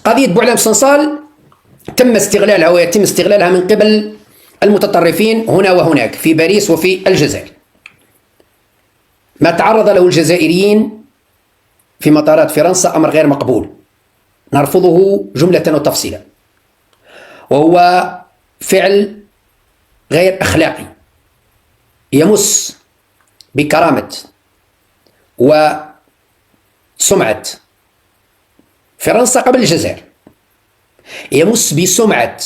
قضية بوعلام صنصال تم استغلالها ويتم استغلالها من قبل المتطرفين هنا وهناك في باريس وفي الجزائر. ما تعرض له الجزائريين في مطارات فرنسا أمر غير مقبول، نرفضه جملة وتفصيلا، وهو فعل غير أخلاقي يمس بكرامة وسمعة فرنسا قبل الجزائر، يمس بسمعة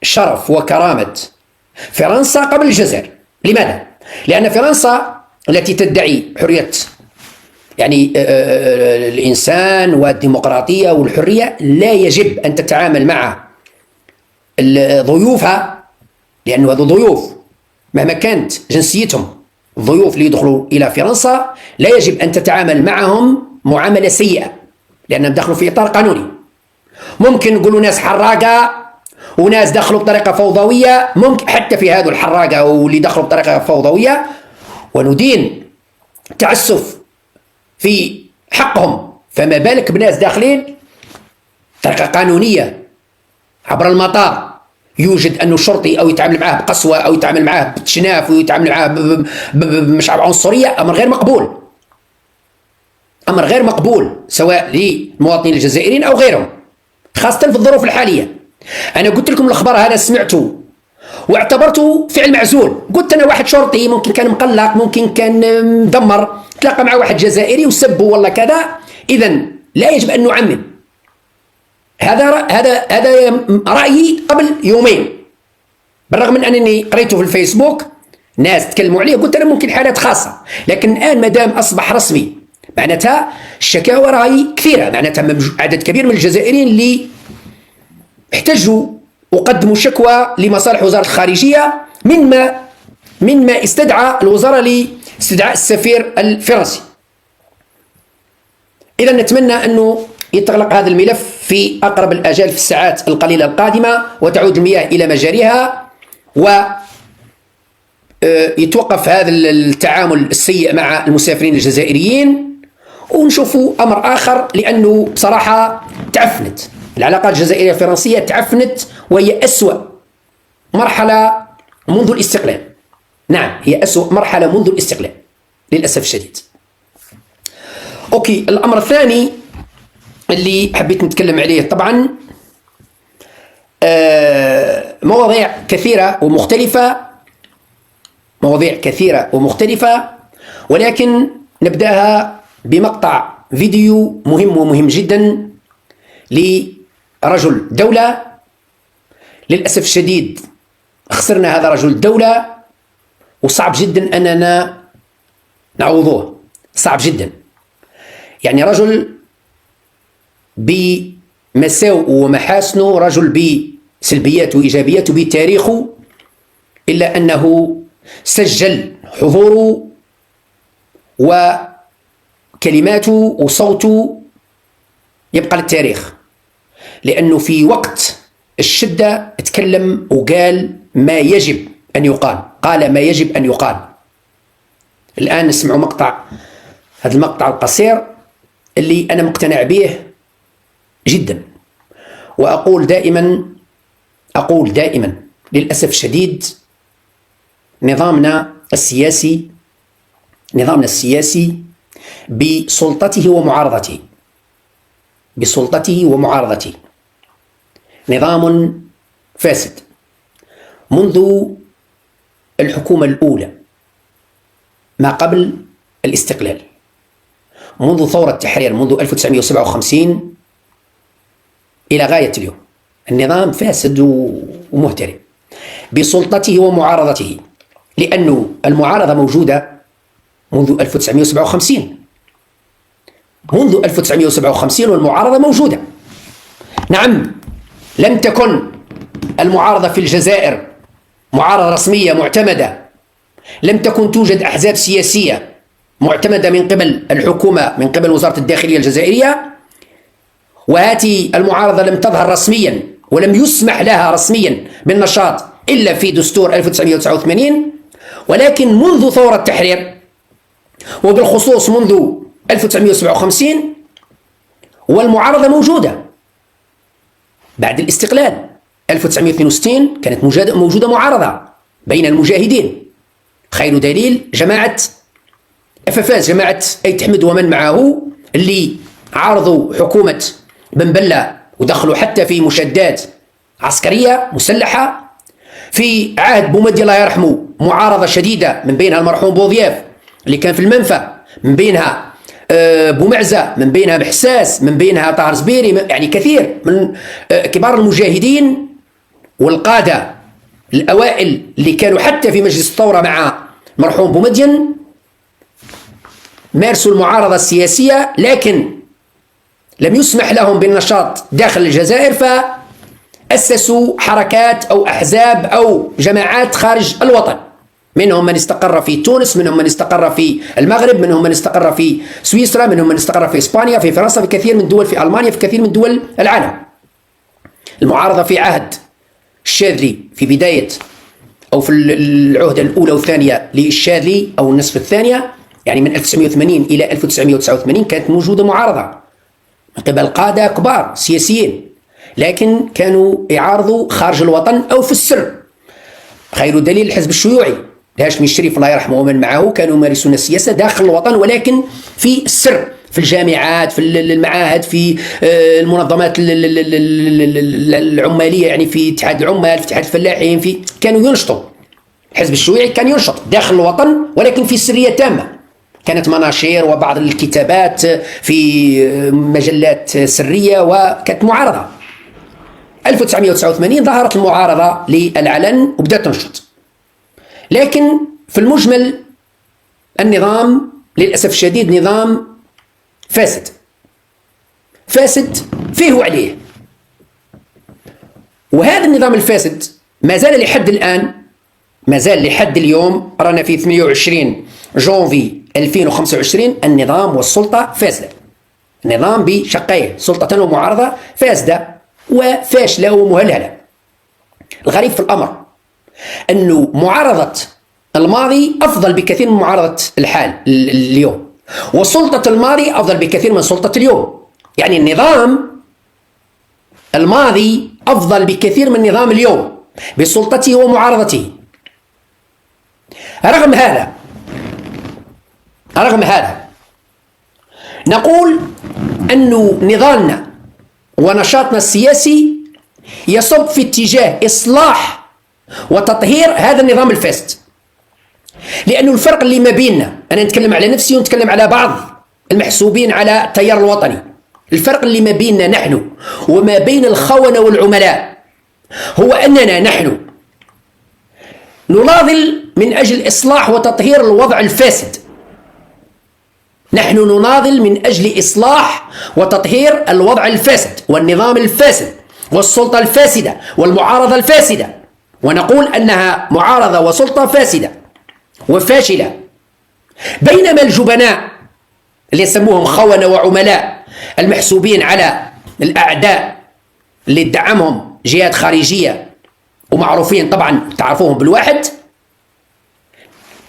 شرف وكرامة فرنسا قبل الجزائر. لماذا؟ لأن فرنسا التي تدعي حرية يعني الإنسان والديمقراطية والحرية لا يجب أن تتعامل مع ضيوفها، لأنه هذو ضيوف مهما كانت جنسيتهم، الضيوف اللي يدخلوا إلى فرنسا لا يجب أن تتعامل معهم معاملة سيئة لأنهم دخلوا في إطار قانوني. ممكن نقولوا ناس حراقة وناس دخلوا بطريقة فوضوية، ممكن حتى في هذو الحراقة واللي دخلوا بطريقة فوضوية وندين تعسف في حقهم، فما بالك بناس داخلين بطريقة قانونية عبر المطار، يوجد أنه شرطي أو يتعامل معاه بقسوة أو يتعامل معاه بتشناف ويتعامل معاه مش عنصرية. أمر غير مقبول، أمر غير مقبول سواء للمواطنين الجزائريين أو غيرهم، خاصة في الظروف الحالية. أنا قلت لكم الخبر هذا سمعته واعتبرته فعل معزول. قلت أنا واحد شرطي ممكن كان مقلق، ممكن كان مدمر، تلاقى مع واحد جزائري وسبه والله كذا، إذا لا يجب أن نعمم. هذا رأيي قبل يومين، بالرغم من أنني قريته في الفيسبوك ناس تكلموا عليه، قلت أنا ممكن حالات خاصة، لكن الآن مادام أصبح رسمي معناتها الشكاوى راهي كثيرة، معناتها عدد كبير من الجزائريين اللي احتجوا وقدموا شكوى لمصالح وزارة الخارجية مما استدعى الوزارة لاستدعاء السفير الفرنسي. إذا نتمنى أنه يتغلق هذا الملف في أقرب الآجال في الساعات القليلة القادمة، وتعود المياه إلى مجاريها، ويتوقف هذا التعامل السيء مع المسافرين الجزائريين، ونشوفوا أمر آخر. لأنه بصراحة تعفنت العلاقات الجزائرية الفرنسية، تعفنت، وهي أسوأ مرحلة منذ الاستقلال. نعم، هي أسوأ مرحلة منذ الاستقلال للأسف الشديد. أوكي، الأمر الثاني اللي حبيت نتكلم عليه طبعا مواضيع كثيرة ومختلفة، ولكن نبدأها بمقطع فيديو مهم ومهم جدا لرجل دولة. للأسف الشديد خسرنا هذا رجل الدولة، وصعب جدا أننا نعوضوه، صعب جدا. يعني رجل بمساوئه ومحاسنه، رجل بسلبياته وإيجابياته، بتاريخه، إلا أنه سجل حضوره وكلماته وصوته يبقى للتاريخ، لأنه في وقت الشدة تكلم وقال ما يجب أن يقال، قال ما يجب أن يقال. الآن نسمع مقطع، هذا المقطع القصير اللي أنا مقتنع به جدا، وأقول دائما للأسف الشديد نظامنا السياسي بسلطته ومعارضته نظام فاسد منذ الحكومة الأولى ما قبل الاستقلال، منذ ثورة التحرير، منذ 1957 إلى غاية اليوم. النظام فاسد ومهترئ بسلطته ومعارضته، لأنه المعارضة موجودة منذ 1957 والمعارضة موجودة. نعم، لم تكن المعارضة في الجزائر معارضة رسمية معتمدة، لم تكن توجد أحزاب سياسية معتمدة من قبل الحكومة، من قبل وزارة الداخلية الجزائرية، وهذه المعارضة لم تظهر رسميا ولم يسمح لها رسميا بالنشاط إلا في دستور 1989. ولكن منذ ثورة التحرير، وبالخصوص منذ 1957، والمعارضة موجودة بعد الاستقلال 1962 كانت موجودة معارضة بين المجاهدين، خير دليل جماعة FFS، جماعة أيت أحمد ومن معه، اللي عارضوا حكومة بن بلة ودخلوا حتى في مشادات عسكرية مسلحة. في عهد بومدي الله يرحمه معارضة شديدة، من بينها المرحوم بوضياف اللي كان في المنفى، من بينها بومعزة، من بينها بحساس، من بينها طاهر زبيري، يعني كثير من كبار المجاهدين والقادة الأوائل اللي كانوا حتى في مجلس الثورة مع المرحوم بومدين مارسوا المعارضة السياسية، لكن لم يسمح لهم بالنشاط داخل الجزائر، فأسسوا حركات أو أحزاب أو جماعات خارج الوطن، منهم من استقر في تونس، منهم من استقر في المغرب، منهم من استقر في سويسرا، منهم من استقر في إسبانيا، في فرنسا، في كثير من الدول، في ألمانيا، في كثير من دول العالم. المعارضة في عهد الشاذلي في بداية أو في العهدة الأولى والثانية للشاذلي أو النصف الثانية، يعني من 1980 إلى 1989 كانت موجودة معارضة من قبل قادة كبار سياسيين، لكن كانوا يعارضوا خارج الوطن أو في السر. خير دليل الحزب الشيوعي لهاشمي الشريف الله يرحمه ومن معه كانوا يمارسون السياسة داخل الوطن، ولكن في السر، في الجامعات، في المعاهد، في المنظمات العمالية، يعني في اتحاد العمال، في اتحاد الفلاحين، كانوا ينشطوا. الحزب الشيوعي كان ينشط داخل الوطن ولكن في سرية تامة، كانت مناشير وبعض الكتابات في مجلات سرية، وكانت معارضة. 1989 ظهرت المعارضة للعلن وبدأت تنشط، لكن في المجمل النظام للأسف الشديد نظام فاسد فيه وعليه. وهذا النظام الفاسد ما زال لحد الآن، ما زال لحد اليوم، رانا في 28 جونفي 2025، النظام والسلطة فاسدة. النظام بشقيه، سلطة ومعارضة، فاسدة وفاشلة ومهلهلة. الغريب في الأمر أنه معارضة الماضي أفضل بكثير من معارضة الحال اليوم، وسلطة الماضي أفضل بكثير من سلطة اليوم. يعني النظام الماضي أفضل بكثير من نظام اليوم بسلطته ومعارضته. رغم هذا نقول أن نضالنا ونشاطنا السياسي يصب في اتجاه إصلاح وتطهير هذا النظام الفاسد، لأنه الفرق اللي ما بيننا، أنا نتكلم على نفسي ونتكلم على بعض المحسوبين على التيار الوطني، الفرق اللي ما بيننا نحن وما بين الخونة والعملاء هو أننا نحن نناضل من أجل إصلاح وتطهير الوضع الفاسد. نحن نناضل من أجل إصلاح وتطهير الوضع الفاسد والنظام الفاسد والسلطة الفاسدة والمعارضة الفاسدة، ونقول أنها معارضة وسلطة فاسدة وفاشلة. بينما الجبناء اللي يسموهم خونة وعملاء المحسوبين على الأعداء اللي تدعمهم جهات خارجية ومعروفين طبعا تعرفوهم بالواحد،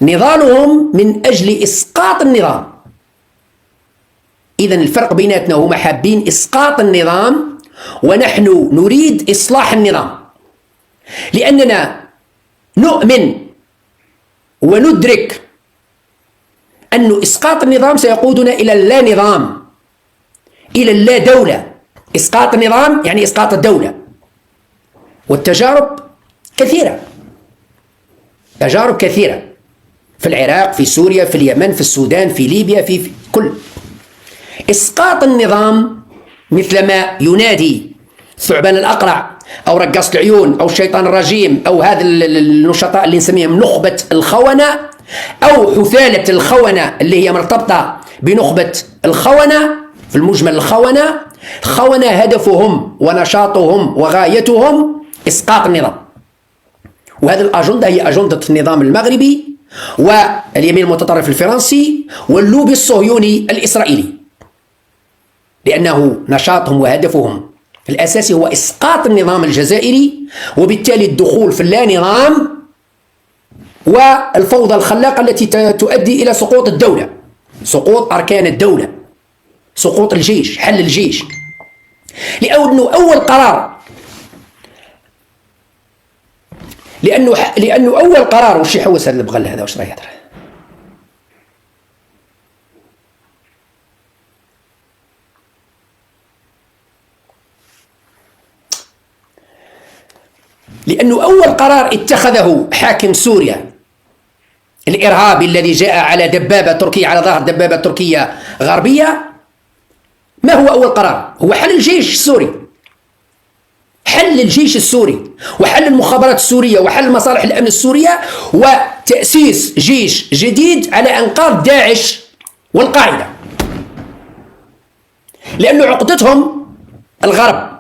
نضالهم من أجل إسقاط النظام. إذن الفرق بيناتنا هما حابين إسقاط النظام ونحن نريد إصلاح النظام، لأننا نؤمن وندرك أن إسقاط النظام سيقودنا إلى اللا نظام، إلى اللا دولة. إسقاط النظام يعني إسقاط الدولة، والتجارب كثيرة، تجارب كثيرة في العراق، في سوريا، في اليمن، في السودان، في ليبيا، في كل. إسقاط النظام مثلما ينادي ثعبان الأقرع أو رقاص العيون أو الشيطان الرجيم أو هذا النشطاء اللي نسميهم نخبة الخونة أو حثالة الخونة اللي هي مرتبطة بنخبة الخونة. في المجمل الخونة هدفهم ونشاطهم وغايتهم إسقاط النظام، وهذه الأجندة هي أجندة النظام المغربي واليمين المتطرف الفرنسي واللوبي الصهيوني الإسرائيلي، لأنه نشاطهم وهدفهم الأساسي هو إسقاط النظام الجزائري، وبالتالي الدخول في اللا نظام والفوضى الخلاقة التي تؤدي إلى سقوط الدولة، سقوط أركان الدولة، سقوط الجيش، حل الجيش. لأنه أول قرار لأنه أول قرار وش يحوس هذا البغل هذا وش راه يهضر. لأنه أول قرار اتخذه حاكم سوريا الإرهابي الذي جاء على دبابة تركية، على ظهر دبابة تركية غربية، ما هو أول قرار؟ هو حل الجيش السوري، حل الجيش السوري وحل المخابرات السورية وحل مصالح الأمن السورية وتأسيس جيش جديد على أنقاض داعش والقاعدة. لأنه عقدتهم الغرب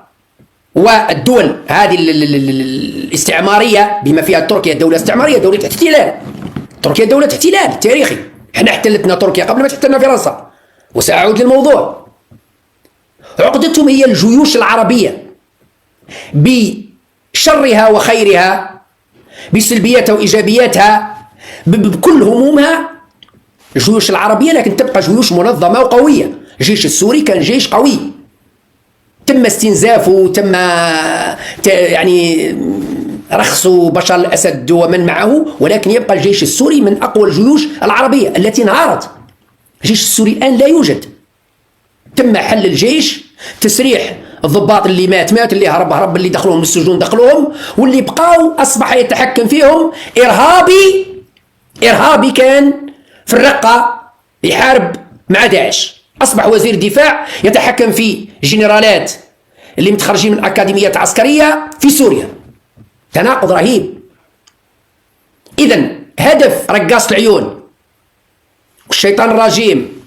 والدول هذه الاستعمارية بما فيها تركيا، دولة استعمارية، دولة احتلال. تركيا دولة احتلال تاريخي، احنا احتلتنا تركيا قبل ما تحتلنا فرنسا، وسأعود للموضوع. عقدتهم هي الجيوش العربية بشرها وخيرها، بسلبياتها وإيجابياتها، بكل همومها، الجيوش العربية، لكن تبقى جيوش منظمة وقوية. الجيش السوري كان جيش قوي، تم استنزافه، تم يعني رخص بشار الأسد ومن معه، ولكن يبقى الجيش السوري من أقوى الجيوش العربية التي انهارت. الجيش السوري الآن لا يوجد، تم حل الجيش، تسريح الضباط اللي مات، اللي هرب، اللي دخلوهم السجون دخلوهم، واللي بقاو أصبح يتحكم فيهم إرهابي كان في الرقة يحارب مع داعش، أصبح وزير دفاع يتحكم في جنرالات اللي متخرجين من أكاديميات عسكرية في سوريا. تناقض رهيب. إذن هدف رقاص العيون والشيطان الرجيم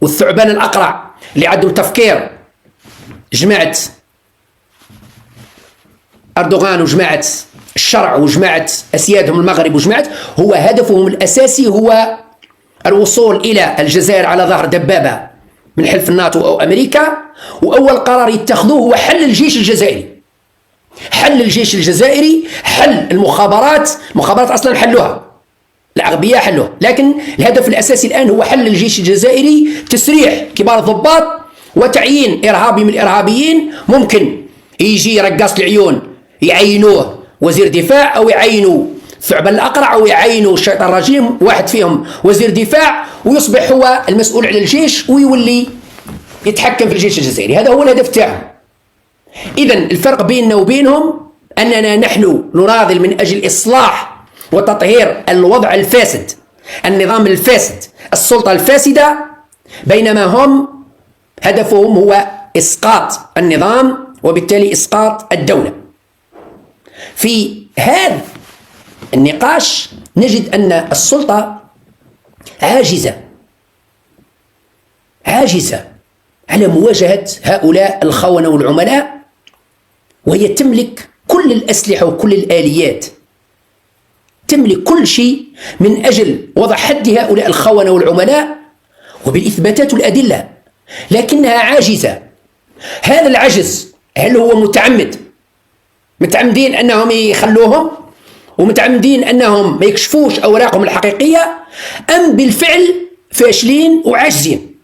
والثعبان الأقرع اللي عندهم تفكير جماعة أردوغان وجماعة الشرع وجماعة أسيادهم المغرب وجماعة، هو هدفهم الأساسي هو الوصول إلى الجزائر على ظهر دبابة من حلف الناتو أو أمريكا. وأول قرار يتخذوه هو حل الجيش الجزائري، حل الجيش الجزائري، حل المخابرات أصلا حلوها، الأغبياء حلوها، لكن الهدف الأساسي الآن هو حل الجيش الجزائري، تسريح كبار الضباط وتعيين إرهابي من الإرهابيين. ممكن يجي رقاص العيون يعينوه وزير دفاع، أو يعينوا الثعبان الأقرع، أو يعينوا الشيطان الرجيم، واحد فيهم وزير دفاع، ويصبح هو المسؤول على الجيش ويولي يتحكم في الجيش الجزائري. هذا هو الهدف تاعه. إذن الفرق بيننا وبينهم أننا نحن نناضل من أجل إصلاح وتطهير الوضع الفاسد، النظام الفاسد، السلطة الفاسدة، بينما هم هدفهم هو إسقاط النظام وبالتالي إسقاط الدولة. في هذا النقاش نجد أن السلطة عاجزة على مواجهة هؤلاء الخونة والعملاء، وهي تملك كل الأسلحة وكل الآليات، تملك كل شيء من أجل وضع حد هؤلاء الخونة والعملاء وبالإثباتات والأدلة، لكنها عاجزة. هذا العجز هل هو متعمدين أنهم يخلوهم ومتعمدين أنهم ما يكشفوش أوراقهم الحقيقية، أم بالفعل فاشلين وعاجزين؟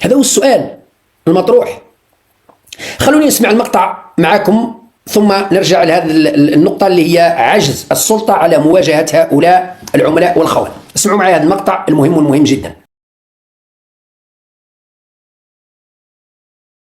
هذا هو السؤال المطروح. خلوني نسمع المقطع معكم ثم نرجع لهذه النقطة اللي هي عجز السلطة على مواجهة هؤلاء العملاء والخونة. اسمعوا معي هذا المقطع المهم والمهم جدا.